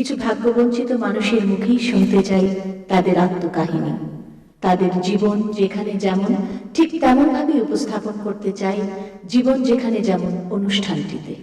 কিছু ভাগ্যবঞ্চিত মানুষের মুখেই শুনতে চাই তাদের আত্মকাহিনী, তাদের জীবন যেখানে যেমন ঠিক তেমনভাবে উপস্থাপন করতে চাই জীবন যেখানে যেমন অনুষ্ঠানটিতে।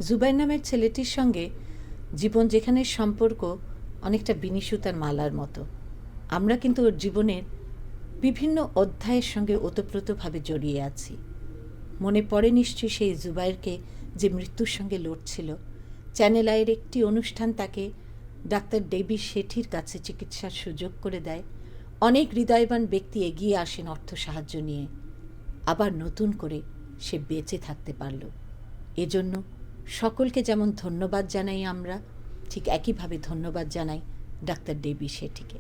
জুবাইর নামের ছেলেটির সঙ্গে জীবন যেখানে সম্পর্ক অনেকটা বিনি সুতার মালার মতো। আমরা কিন্তু ওর জীবনের বিভিন্ন অধ্যায়ের সঙ্গে ওতপ্রোতভাবে জড়িয়ে আছি। মনে পড়ে নিশ্চয়ই সেই জুবাইরকে যে মৃত্যুর সঙ্গে লড়ছিল। চ্যানেল আইয়ের একটি অনুষ্ঠান তাকে ডাক্তার ডেবি শেঠির কাছে চিকিৎসার সুযোগ করে দেয়। অনেক হৃদয়বান ব্যক্তি এগিয়ে আসেন অর্থ সাহায্য নিয়ে। আবার নতুন করে সে বেঁচে থাকতে পারল। এজন্য সকলকে যেমন ধন্যবাদ জানাই আমরা, ঠিক একইভাবে ধন্যবাদ জানাই ডাক্তার ডেবি শেঠিকে।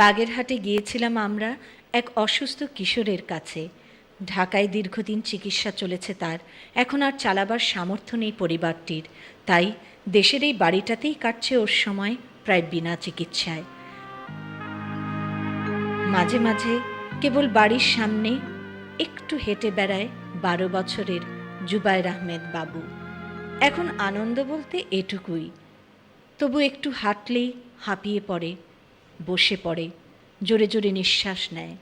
বাগেরহাটে গিয়েছিলাম আমরা এক অসুস্থ কিশোরের কাছে। ঢাকায় দীর্ঘদিন চিকিৎসা চলেছে তার, এখন আর চালাবার সামর্থ্য নেই পরিবারটির, তাই দেশের এই বাড়িটাতেই কাটছে ওর সময় প্রায় বিনা চিকিৎসায়। মাঝে মাঝে কেবল বাড়ির সামনে একটু হেঁটে বেড়ায় 12 বছরের জুবায়ের আহমেদ বাবু। এখন আনন্দ বলতে এটুকুই, তবু একটু হাঁটলেই হাঁপিয়ে পড়ে, বসে পড়ে, জোরে জোরে নিঃশ্বাস নেয়।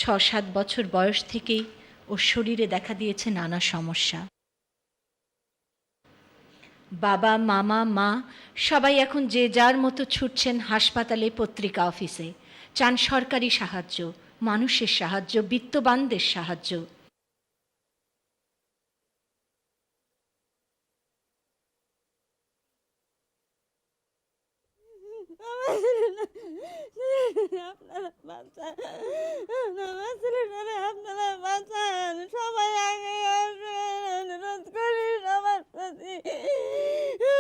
6-7 বছর বয়স থেকেই ওর শরীরে দেখা দিয়েছে নানা সমস্যা। বাবা, মামা, মা সবাই এখন যে যার মতো ছুটছেন হাসপাতালে, পত্রিকা অফিসে। চান সরকারি সাহায্য, মানুষের সাহায্য, বিত্তবানদের সাহায্য। আপনারা বাঁচান, আমার ছেলেটারে আপনারা বাঁচান, সবাই আগে আসবেন, অনুরোধ করি সবার প্রতি,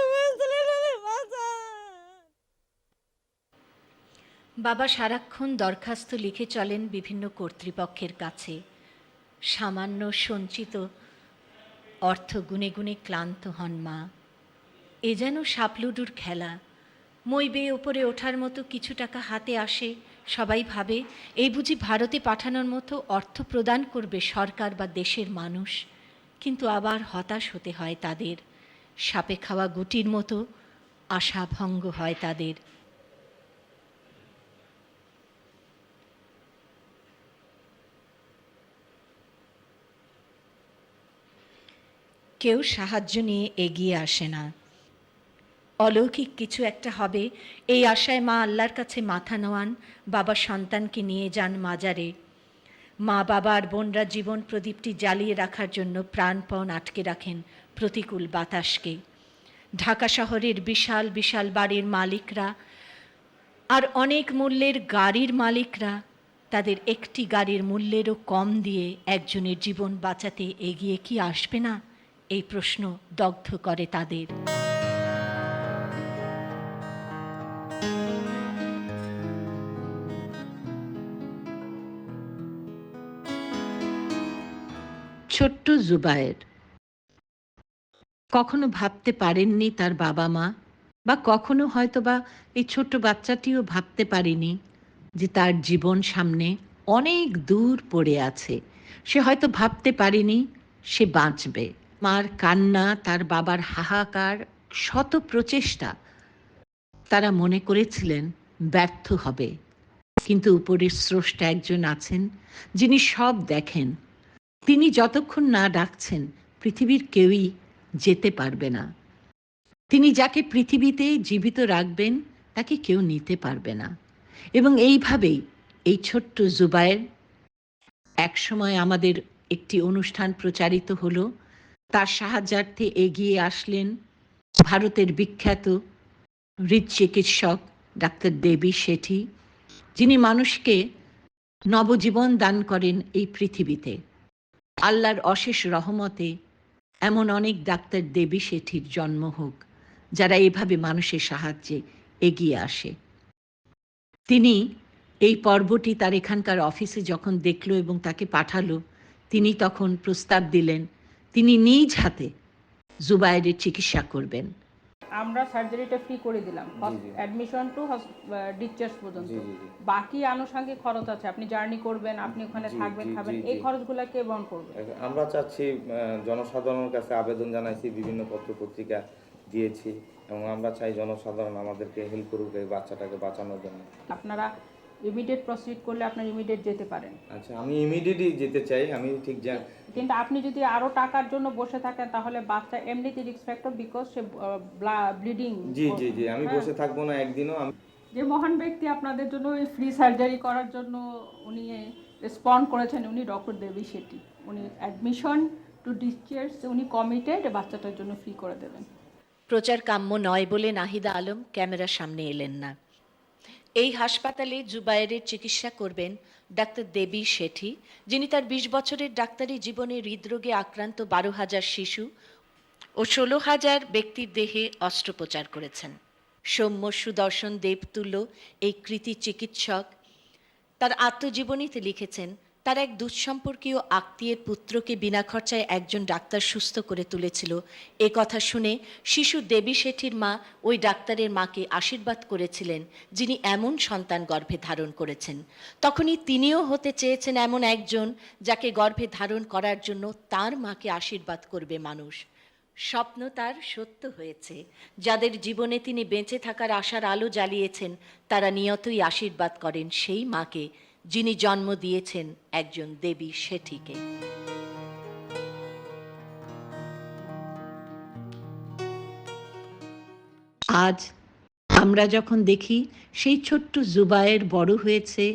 আমার ছেলেটারে বাঁচান। বাবা সারাক্ষণ দরখাস্ত লিখে চলেন বিভিন্ন কর্তৃপক্ষের কাছে। সামান্য সঞ্চিত অর্থ গুনে গুনে ক্লান্ত হন মা। এ যেন সাপলুডুর খেলা। মই বেয়ে ওপরে ওঠার মতো কিছু টাকা হাতে আসে, সবাই ভাবে এই বুঝি ভারতে পাঠানোর মতো অর্থ প্রদান করবে সরকার বা দেশের মানুষ। কিন্তু আবার হতাশ হতে হয় তাদের। সাপে খাওয়া গুটির মতো আশাভঙ্গ হয় তাদের। কেউ সাহায্য নিয়ে এগিয়ে আসে না। অলৌকিক কিছু একটা হবে এই আশায় মা আল্লাহর কাছে মাথা নোয়ান। বাবা সন্তানকে নিয়ে যান মাজারে। মা বাবা আর বোনরা জীবন প্রদীপটি জ্বালিয়ে রাখার জন্য প্রাণপণ আটকে রাখেন প্রতিকূল বাতাসকে। ঢাকা শহরের বিশাল বিশাল বাড়ির মালিকরা আর অনেক মূল্যের গাড়ির মালিকরা তাদের একটি গাড়ির মূল্যেরও কম দিয়ে একজনের জীবন বাঁচাতে এগিয়ে কি আসবে না? এই প্রশ্ন দগ্ধ করে তাদের। ছোট্ট জুবায়ের কখনো ভাবতে পারেননি তার বাবা মা, বা কখনো হয়তোবা এই ছোট্ট বাচ্চাটিও ভাবতে পারেনি যে তার জীবন সামনে অনেক দূর পড়ে আছে। সে হয়তো ভাবতে পারেনি সে বাঁচবে। মার কান্না, তার বাবার হাহাকার, শত প্রচেষ্টা, তারা মনে করেছিলেন ব্যর্থ হবে। কিন্তু উপরের স্রষ্টা একজন আছেন যিনি সব দেখেন। তিনি যতক্ষণ না ডাকছেন পৃথিবীর কেউই যেতে পারবে না। তিনি যাকে পৃথিবীতে জীবিত রাখবেন তাকে কেউ নিতে পারবে না। এবং এইভাবেই এই ছোট্ট জুবায়ের একসময় আমাদের একটি অনুষ্ঠান প্রচারিত হলো। তার সাহায্যার্থে এগিয়ে আসলেন ভারতের বিখ্যাত হৃদচিকিৎসক ডাক্তার দেবী শেঠি, যিনি মানুষকে নবজীবন দান করেন এই পৃথিবীতে। আল্লাহর অশেষ রহমতে এমন অনেক ডাক্তার দেবী শেঠির জন্ম হোক, যারা এভাবে মানুষের সাহায্যে এগিয়ে আসে। তিনি এই পর্বটি তার এখানকার অফিসে যখন দেখলো এবং তাকে পাঠালো, তিনি তখন প্রস্তাব দিলেন তিনি নিজ হাতে জুবায়েরের চিকিৎসা করবেন। আমরা সার্জারিটা ফ্রি করে দিলাম, জি, জি। অ্যাডমিশন টু ডিসচার্জ পর্যন্ত। জি, জি, জি। বাকি আনুষঙ্গিক খরচ আছে, আপনি জার্নি করবেন, আপনি ওখানে জি, থাকবেন, জি, খাবেন, জি, এই জি। খরচগুলো কে বহন করবে? আমরা চাচ্ছি, জনসাধারণের কাছে আবেদন জানাইছি, বিভিন্ন পত্র পত্রিকা দিয়েছি, এবং আমরা চাই জনসাধারণ আমাদেরকে হেল্প করুক এই বাচ্চাটাকে বাঁচানোর জন্য। আপনারা ইমিডিয়েট প্রসিড করলে আপনারা ইমিডিয়েট যেতে পারেন। আচ্ছা, আমি ইমিডিয়েটলি যেতে চাই, আমি ঠিক কিন্তু আপনি যদি আরো টাকার জন্য বসে থাকেন তাহলে বাচ্চা এমনিতে রিস্ক ফ্যাক্টর, বিকজ সে ব্লিডিং। জি জি জি, আমি বসে থাকবো না একদিনও। আমি যে মহান ব্যক্তি আপনাদের জন্য এই ফ্রি সার্জারি করার জন্য উনি রেসপন্ড করেছেন, উনি ডক্টর দেবী শেঠি। উনি অ্যাডমিশন টু ডিসচার্জ উনি কমিটেড, বাচ্চাটার জন্য ফ্রি করে দেবেন। প্রচার কাম্য নয় বলে নাহিদা আলম ক্যামেরার সামনে এলেন না। এই হাসপাতালে জুবায়েরের চিকিৎসা করবেন ডাক্তার দেবী শেঠি, যিনি তার 20 বছরের ডাক্তারি জীবনে হৃদরোগে আক্রান্ত 12,000 শিশু ও 16,000 ব্যক্তির দেহে অস্ত্রোপচার করেছেন। সৌম্য সুদর্শন দেবতুল্য এই কৃতি চিকিৎসক তার আত্মজীবনীতে লিখেছেন, তার এক দুঃসম্পর্কীয় আত্মীয়ের পুত্রকে বিনা খরচায় একজন ডাক্তার সুস্থ করে তুলেছিল। এ কথা শুনে শিশু দেবী শেঠির মা ওই ডাক্তারের মাকে আশীর্বাদ করেছিলেন, যিনি এমন সন্তান গর্ভে ধারণ করেছেন। তখনই তিনিও হতে চেয়েছেন এমন একজন যাকে গর্ভে ধারণ করার জন্য তার মাকে আশীর্বাদ করবে মানুষ। স্বপ্ন তার সত্য হয়েছে। যাদের জীবনে তিনি বেঁচে থাকার আশার আলো জ্বালিয়েছেন, তারা নিয়তই আশীর্বাদ করেন সেই মাকে, যিনি জন্ম দিয়েছেন একজন দেবী শেঠিকে। আজ আমরা যখন দেখি সেই ছোট্ট জুবায়ের বড় হয়েছে,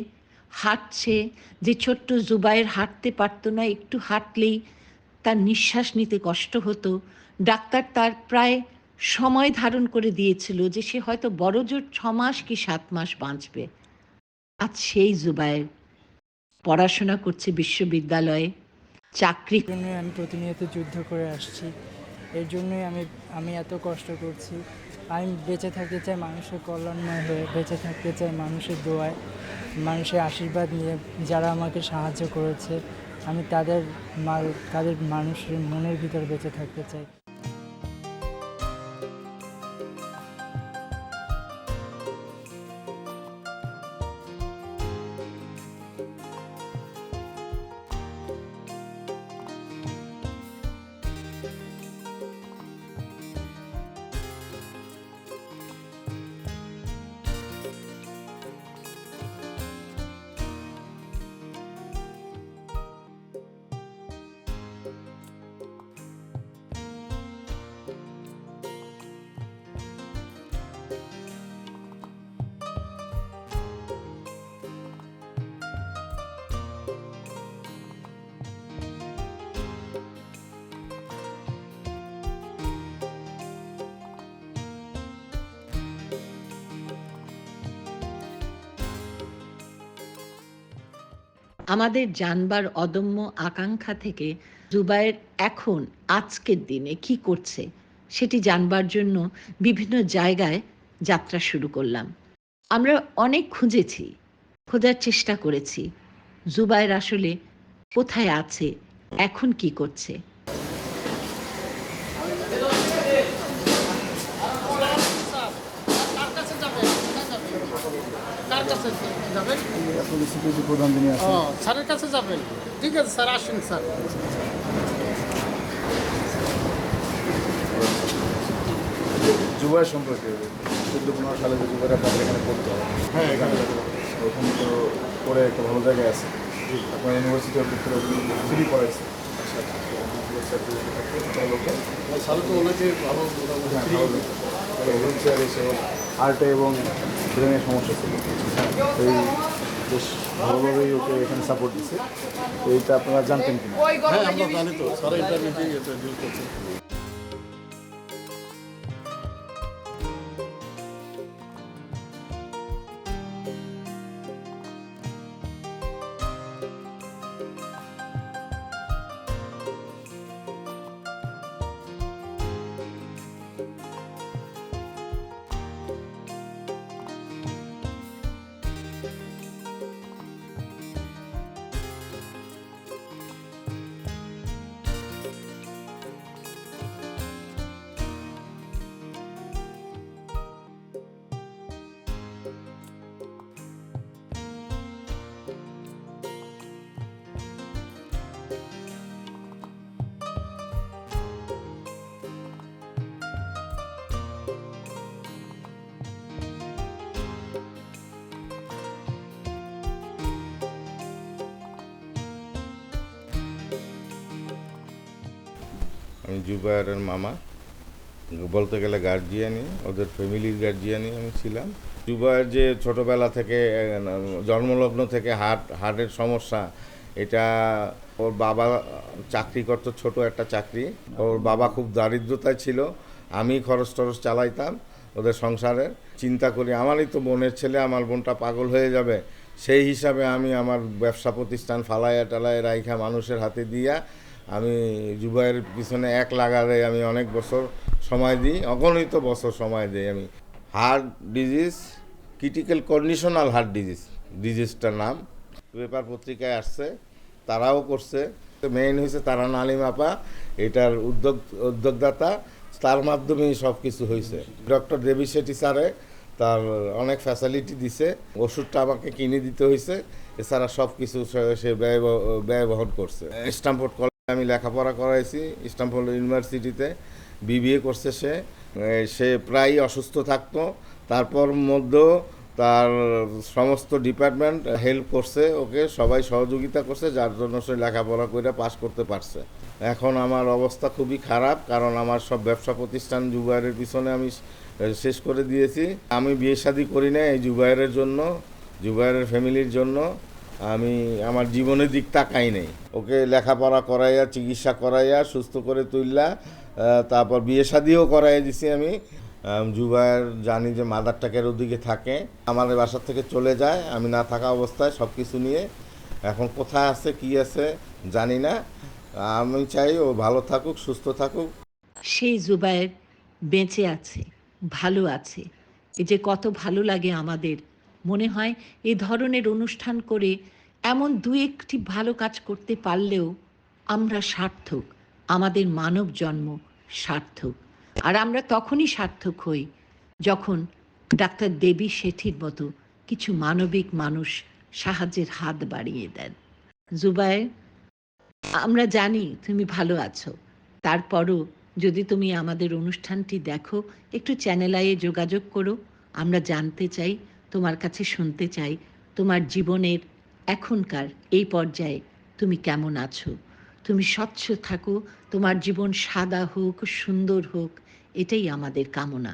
হাঁটছে, যে ছোট্ট জুবায়ের হাঁটতে পারতো না, একটু হাঁটলেই তার নিঃশ্বাস নিতে কষ্ট হতো, ডাক্তার তার প্রায় সময় ধারণ করে দিয়েছিল যে সে হয়তো বড়জোর 6 মাস কি 7 মাস বাঁচবে। আজ সেই জুবায়ের পড়াশোনা করছে বিশ্ববিদ্যালয়ে, চাকরি। জন্যই আমি প্রতিনিয়ত যুদ্ধ করে আসছি, এর জন্যই আমি এত কষ্ট করছি। আমি বেঁচে থাকতে চাই মানুষের কল্যাণময় হয়ে, বেঁচে থাকতে চাই মানুষের দোয়ায়, মানুষের আশীর্বাদ নিয়ে। যারা আমাকে সাহায্য করেছে আমি তাদের মানুষের মনের ভিতর বেঁচে থাকতে চাই। আমাদের জানবার অদম্য আকাঙ্ক্ষা থেকে জুবায়ের এখন আজকের দিনে কি করছে সেটি জানবার জন্য বিভিন্ন জায়গায় যাত্রা শুরু করলাম। আমরা অনেক খুঁজেছি, খোঁজার চেষ্টা করেছি জুবায়ের আসলে কোথায় আছে, এখন কি করছে। কার কাছে যাবেন? প্রধান যিনি আছেন। স্যারের কাছে যাবেন? ঠিক আছে স্যার, আসেন স্যার। জুবাইর সম্পর্কে 14-15 সালে যে জুবাইর আপনাদের এখানে পড়তে হয়, হ্যাঁ, এখানে ওখানে তো পরে একটা ভালো জায়গায় আছে। আপনার ইউনিভার্সিটি অফ ভিক্টোরিয়া ফ্রি পড়াইছে। স্যার তো অনেকে ভালো হুইলচেয়ার এসে হার্টে এবং ব্রেনের সমস্যা ছিল, এই বেশ ভালোভাবেই ওকে এখানে সাপোর্ট দিচ্ছে। এইটা আপনারা জানতেন কিনা? হ্যাঁ, আমরা জানি তো, স্যার ইন্টারনেটে এটা ডিল করছে। আমি জুবায়েরের মামা, বলতে গেলে গার্জিয়ানই, ওদের ফ্যামিলির গার্জিয়ানই আমি ছিলাম। জুবায়ের যে ছোটোবেলা থেকে জন্মলগ্ন থেকে হার্টের সমস্যা, এটা ওর বাবা চাকরি করতো, ছোট একটা চাকরি। ওর বাবা খুব দারিদ্রতায় ছিল, আমি খরচ টরচ চালাইতাম ওদের সংসারের। চিন্তা করি আমারই তো বোনের ছেলে, আমার বোনটা পাগল হয়ে যাবে, সেই হিসাবে আমি আমার ব্যবসা প্রতিষ্ঠান ফালাইয়া টালায় রাইখা মানুষের হাতে দিয়া আমি জুবাইয়ের পিছনে এক লাগারে আমি অনেক বছর সময় দিই, অগণিত বছর সময় দিই আমি। Heart disease, critical conditional heart ডিজিজটার নাম পেপার পত্রিকায় আসছে, তারাও করছে। মেইন হয়েছে তারান আলিম আপা, এটার উদ্যোগদাতা, তার মাধ্যমেই সব কিছু হয়েছে। ডক্টর দেবী শেঠি স্যারে তার অনেক ফ্যাসিলিটি দিছে, ওষুধটা আমাকে কিনে দিতে হয়েছে, এছাড়া সব কিছু সে ব্যয় বহন করছে। স্ট্যামফোর্ড কলেজে আমি লেখাপড়া করাইছি, স্ট্যামফোর্ড ইউনিভার্সিটিতে বিবিএ করছে সে প্রায়ই অসুস্থ থাকতো, তারপর মধ্যেও তার সমস্ত ডিপার্টমেন্ট হেল্প করছে ওকে, সবাই সহযোগিতা করছে, যার জন্য সে লেখাপড়া করে পাস করতে পারছে। এখন আমার অবস্থা খুবই খারাপ, কারণ আমার সব ব্যবসা প্রতিষ্ঠান জুবায়েরের পিছনে আমি শেষ করে দিয়েছি। আমি বিয়ে শাদী করি না এই জুবায়েরের জন্য, জুবায়েরের ফ্যামিলির জন্য। আমি আমার জীবনের দিক তাকাই নেই, ওকে লেখাপড়া করাইয়া, চিকিৎসা করাইয়া, সুস্থ করে তুললা, তারপর বিয়ে শাদিও করাইয়া দিছি আমি। জুবায়ের জানি যে মাদার টাকের ওদিকে থাকে, আমাদের বাসার থেকে চলে যায় আমি না থাকা অবস্থায় সব কিছু নিয়ে। এখন কোথায় আছে কি আছে জানি না, আমি চাই ও ভালো থাকুক, সুস্থ থাকুক। সেই জুবায়ের বেঁচে আছে, ভালো আছে, এই যে কত ভালো লাগে আমাদের। মনে হয় এই ধরনের অনুষ্ঠান করে এমন দু একটি ভালো কাজ করতে পারলেও আমরা সার্থক, আমাদের মানব জন্ম সার্থক। আর আমরা তখনই সার্থক হই যখন ডাক্তার দেবী শেঠির মতো কিছু মানবিক মানুষ সাহায্যের হাত বাড়িয়ে দেন। জুবায়ের, আমরা জানি তুমি ভালো আছো, তারপরও যদি তুমি আমাদের অনুষ্ঠানটি দেখো, একটু চ্যানেল আইয়ে যোগাযোগ করো। আমরা জানতে চাই, তোমার কাছে শুনতে চাই, তোমার জীবনের এখনকার এই পর্যায়ে তুমি কেমন আছো। তুমি স্বচ্ছ থাকো, তোমার জীবন সাদা হোক, সুন্দর হোক, এটাই আমাদের কামনা।